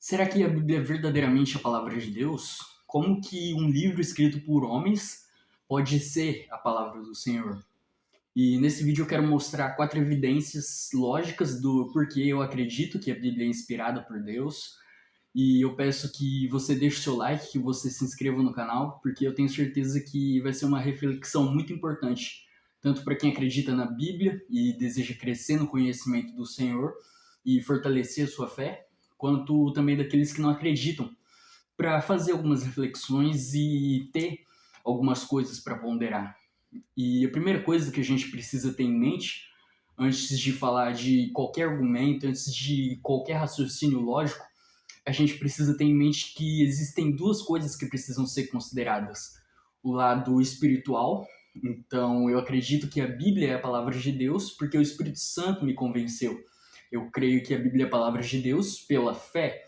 Será que a Bíblia é verdadeiramente a palavra de Deus? Como que um livro escrito por homens pode ser a palavra do Senhor? E nesse vídeo eu quero mostrar 4 evidências lógicas do porquê eu acredito que a Bíblia é inspirada por Deus. E eu peço que você deixe o seu like, que você se inscreva no canal, porque eu tenho certeza que vai ser uma reflexão muito importante, tanto para quem acredita na Bíblia e deseja crescer no conhecimento do Senhor e fortalecer a sua fé, quanto também daqueles que não acreditam, para fazer algumas reflexões e ter algumas coisas para ponderar. E a primeira coisa que a gente precisa ter em mente, antes de falar de qualquer argumento, antes de qualquer raciocínio lógico, a gente precisa ter em mente que existem duas coisas que precisam ser consideradas. O lado espiritual, então eu acredito que a Bíblia é a palavra de Deus porque o Espírito Santo me convenceu. Eu creio que a Bíblia é a palavra de Deus pela fé,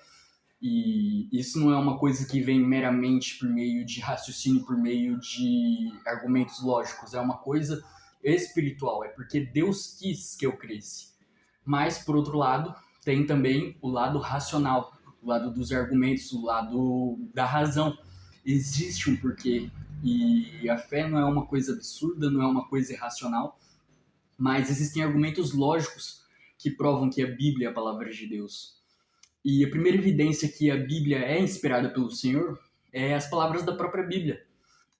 e isso não é uma coisa que vem meramente por meio de raciocínio, por meio de argumentos lógicos. É uma coisa espiritual, é porque Deus quis que eu cresça. Mas, por outro lado, tem também o lado racional, o lado dos argumentos, o lado da razão. Existe um porquê. E a fé não é uma coisa absurda, não é uma coisa irracional, mas existem argumentos lógicos que provam que a Bíblia é a palavra de Deus. E a primeira evidência que a Bíblia é inspirada pelo Senhor é as palavras da própria Bíblia.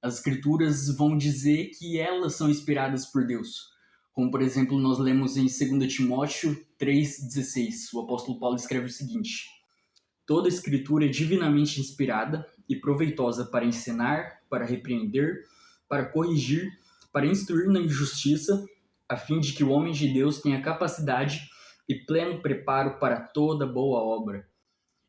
As escrituras vão dizer que elas são inspiradas por Deus. Como, por exemplo, nós lemos em 2 Timóteo 3,16. O apóstolo Paulo escreve o seguinte: toda escritura é divinamente inspirada e proveitosa para ensinar, para repreender, para corrigir, para instruir na justiça, a fim de que o homem de Deus tenha capacidade e pleno preparo para toda boa obra.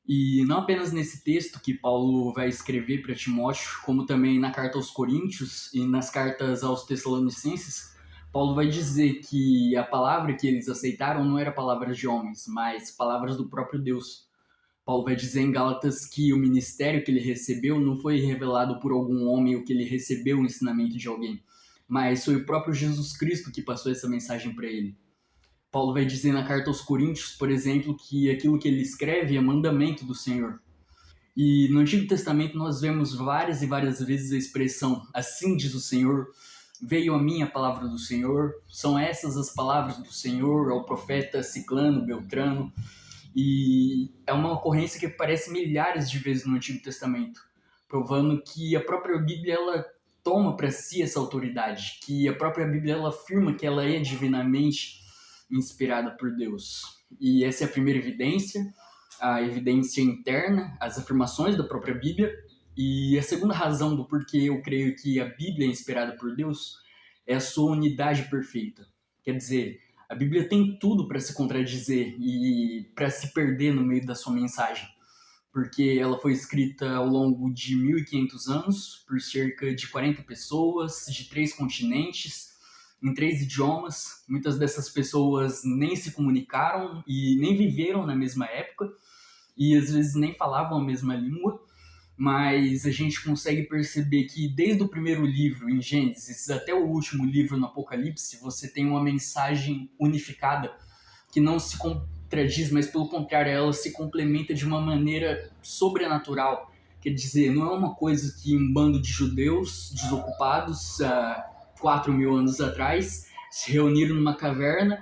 E não apenas nesse texto que Paulo vai escrever para Timóteo, como também na carta aos Coríntios e nas cartas aos Tessalonicenses, Paulo vai dizer que a palavra que eles aceitaram não era palavras de homens, mas palavras do próprio Deus. Paulo vai dizer em Gálatas que o ministério que ele recebeu não foi revelado por algum homem ou que ele recebeu o ensinamento de alguém, mas foi o próprio Jesus Cristo que passou essa mensagem para ele. Paulo vai dizer na carta aos Coríntios, por exemplo, que aquilo que ele escreve é mandamento do Senhor. E no Antigo Testamento nós vemos várias e várias vezes a expressão assim diz o Senhor, veio a mim a palavra do Senhor, são essas as palavras do Senhor ao profeta Ciclano, Beltrano. E é uma ocorrência que aparece milhares de vezes no Antigo Testamento, provando que a própria Bíblia ela toma para si essa autoridade, que a própria Bíblia ela afirma que ela é divinamente inspirada por Deus. E essa é a primeira evidência, a evidência interna, as afirmações da própria Bíblia. E a segunda razão do porquê eu creio que a Bíblia é inspirada por Deus é a sua unidade perfeita. Quer dizer, a Bíblia tem tudo para se contradizer e para se perder no meio da sua mensagem, porque ela foi escrita ao longo de 1500 anos por cerca de 40 pessoas, de 3 continentes, em 3 idiomas. Muitas dessas pessoas nem se comunicaram e nem viveram na mesma época, e às vezes nem falavam a mesma língua, mas a gente consegue perceber que desde o primeiro livro, em Gênesis, até o último livro, no Apocalipse, você tem uma mensagem unificada que não se contradiz, mas pelo contrário, ela se complementa de uma maneira sobrenatural. Quer dizer, não é uma coisa que um bando de judeus desocupados há 4.000 anos atrás se reuniram numa caverna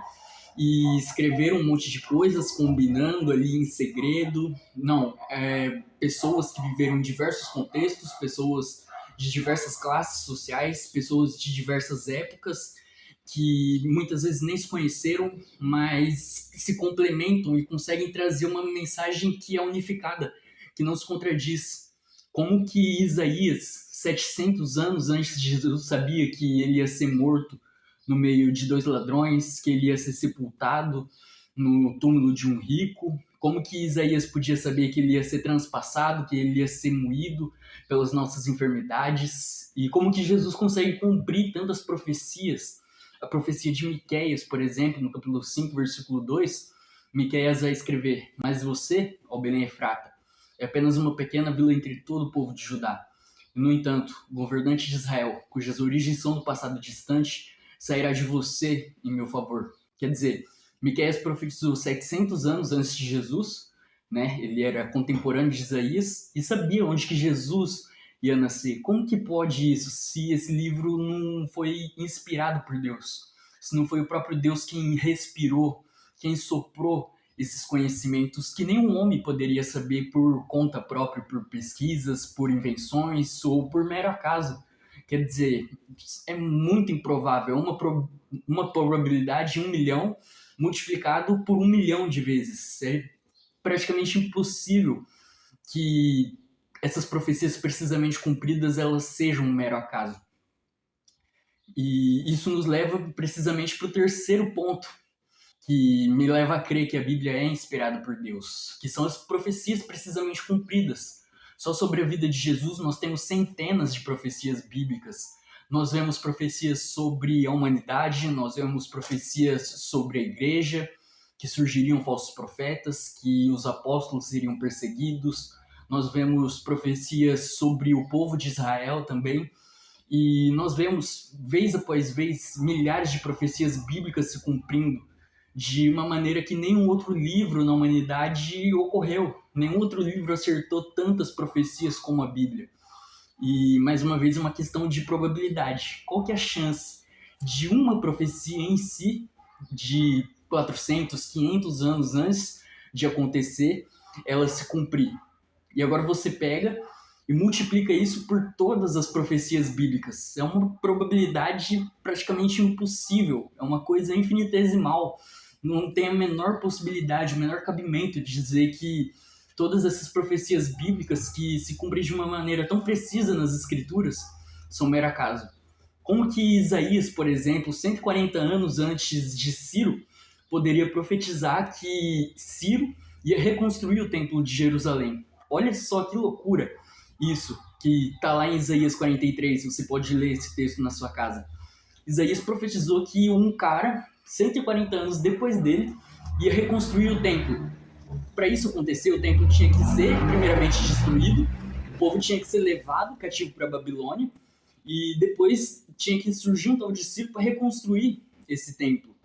e escreveram um monte de coisas, combinando ali em segredo. Não, pessoas que viveram em diversos contextos, pessoas de diversas classes sociais, pessoas de diversas épocas, que muitas vezes nem se conheceram, mas se complementam e conseguem trazer uma mensagem que é unificada, que não se contradiz. Como que Isaías, 700 anos antes de Jesus, sabia que ele ia ser morto no meio de 2 ladrões, que ele ia ser sepultado no túmulo de um rico? Como que Isaías podia saber que ele ia ser transpassado, que ele ia ser moído pelas nossas enfermidades? E como que Jesus consegue cumprir tantas profecias? A profecia de Miqueias, por exemplo, no capítulo 5, versículo 2, Miqueias vai escrever: mas você, ó Belém Efrata, é apenas uma pequena vila entre todo o povo de Judá. No entanto, o governante de Israel, cujas origens são do passado distante, sairá de você em meu favor. Quer dizer, Miqueias profetizou 700 anos antes de Jesus, né? Ele era contemporâneo de Isaías e sabia onde que Jesus ia nascer. Como que pode isso se esse livro não foi inspirado por Deus? Se não foi o próprio Deus quem respirou, quem soprou esses conhecimentos que nenhum homem poderia saber por conta própria, por pesquisas, por invenções ou por mero acaso. Quer dizer, é muito improvável, uma probabilidade de 1 milhão multiplicado por 1 milhão de vezes. É praticamente impossível que essas profecias precisamente cumpridas elas sejam um mero acaso. E isso nos leva precisamente para o terceiro ponto, que me leva a crer que a Bíblia é inspirada por Deus, que são as profecias precisamente cumpridas. Só sobre a vida de Jesus nós temos centenas de profecias bíblicas. Nós vemos profecias sobre a humanidade, nós vemos profecias sobre a igreja, que surgiriam falsos profetas, que os apóstolos seriam perseguidos. Nós vemos profecias sobre o povo de Israel também. E nós vemos, vez após vez, milhares de profecias bíblicas se cumprindo de uma maneira que nenhum outro livro na humanidade ocorreu. Nenhum outro livro acertou tantas profecias como a Bíblia. E, mais uma vez, é uma questão de probabilidade. Qual que é a chance de uma profecia em si, de 400, 500 anos antes de acontecer, ela se cumprir? E agora você pega e multiplica isso por todas as profecias bíblicas. É uma probabilidade praticamente impossível, é uma coisa infinitesimal. Não tem a menor possibilidade, o menor cabimento de dizer que todas essas profecias bíblicas que se cumprem de uma maneira tão precisa nas escrituras são mero acaso. Como que Isaías, por exemplo, 140 anos antes de Ciro, poderia profetizar que Ciro ia reconstruir o templo de Jerusalém? Olha só que loucura isso, que está lá em Isaías 43, você pode ler esse texto na sua casa. Isaías profetizou que um cara, 140 anos depois dele, ia reconstruir o templo. Para isso acontecer, o templo tinha que ser primeiramente destruído, o povo tinha que ser levado cativo para a Babilônia, e depois tinha que surgir um tal de Ciro para reconstruir esse templo.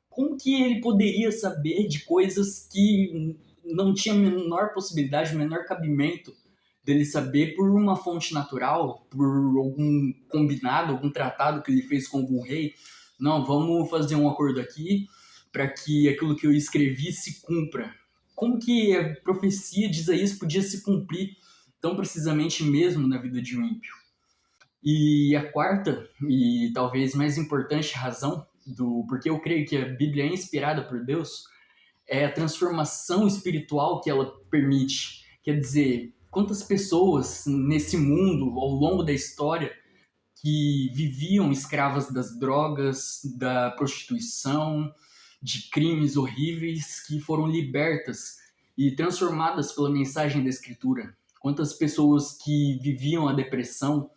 Como que ele poderia saber de coisas que não tinha a menor possibilidade, o menor cabimento dele saber por uma fonte natural, por algum combinado, algum tratado que ele fez com algum rei? Não, vamos fazer um acordo aqui para que aquilo que eu escrevi se cumpra. Como que a profecia de Isaías podia se cumprir tão precisamente mesmo na vida de um ímpio? E a quarta, e talvez mais importante razão do porquê eu creio que a Bíblia é inspirada por Deus é a transformação espiritual que ela permite. Quer dizer, quantas pessoas nesse mundo, ao longo da história, que viviam escravas das drogas, da prostituição, de crimes horríveis, que foram libertas e transformadas pela mensagem da Escritura. Quantas pessoas que viviam a depressão,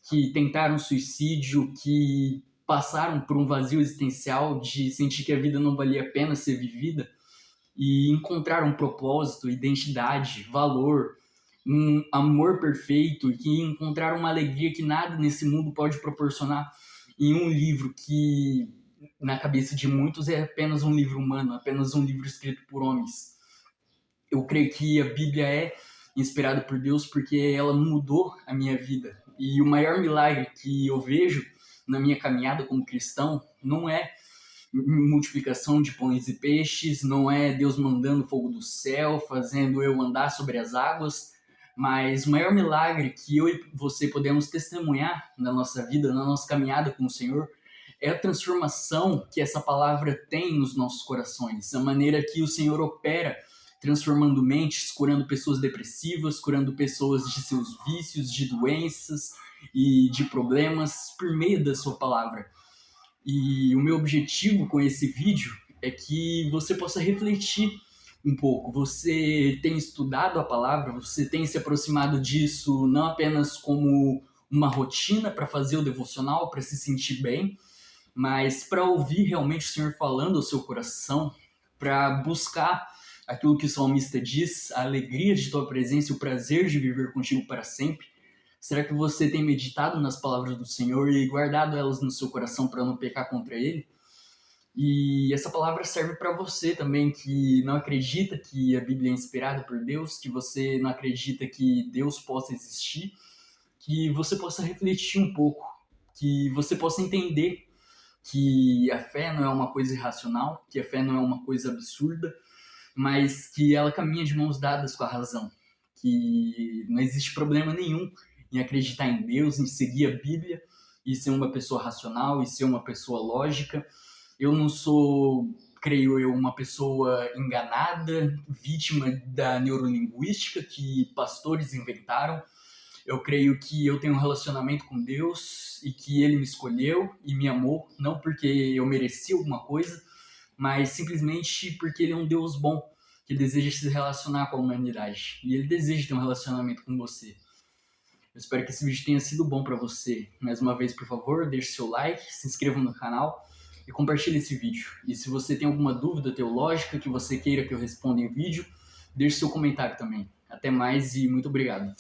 que tentaram suicídio, que passaram por um vazio existencial de sentir que a vida não valia a pena ser vivida e encontraram um propósito, identidade, valor, um amor perfeito, que encontraram uma alegria que nada nesse mundo pode proporcionar em um livro que, na cabeça de muitos, é apenas um livro humano, apenas um livro escrito por homens. Eu creio que a Bíblia é inspirada por Deus porque ela mudou a minha vida. E o maior milagre que eu vejo na minha caminhada como cristão não é multiplicação de pães e peixes, não é Deus mandando fogo do céu, fazendo eu andar sobre as águas, mas o maior milagre que eu e você podemos testemunhar na nossa vida, na nossa caminhada com o Senhor, é a transformação que essa palavra tem nos nossos corações, a maneira que o Senhor opera, transformando mentes, curando pessoas depressivas, curando pessoas de seus vícios, de doenças e de problemas por meio da sua palavra. E o meu objetivo com esse vídeo é que você possa refletir um pouco. Você tem estudado a palavra, você tem se aproximado disso não apenas como uma rotina para fazer o devocional, para se sentir bem, mas para ouvir realmente o Senhor falando ao seu coração, para buscar aquilo que o salmista diz, a alegria de tua presença e o prazer de viver contigo para sempre. Será que você tem meditado nas palavras do Senhor e guardado elas no seu coração para não pecar contra Ele? E essa palavra serve para você também que não acredita que a Bíblia é inspirada por Deus, que você não acredita que Deus possa existir, que você possa refletir um pouco, que você possa entender que a fé não é uma coisa irracional, que a fé não é uma coisa absurda, mas que ela caminha de mãos dadas com a razão, que não existe problema nenhum em acreditar em Deus, em seguir a Bíblia e ser uma pessoa racional e ser uma pessoa lógica. Eu não sou, creio eu, uma pessoa enganada, vítima da neurolinguística que pastores inventaram. Eu creio que eu tenho um relacionamento com Deus e que Ele me escolheu e me amou, não porque eu mereci alguma coisa, mas simplesmente porque Ele é um Deus bom, que deseja se relacionar com a humanidade. E Ele deseja ter um relacionamento com você. Eu espero que esse vídeo tenha sido bom para você. Mais uma vez, por favor, deixe seu like, se inscreva no canal e compartilhe esse vídeo. E se você tem alguma dúvida teológica que você queira que eu responda em vídeo, deixe seu comentário também. Até mais e muito obrigado.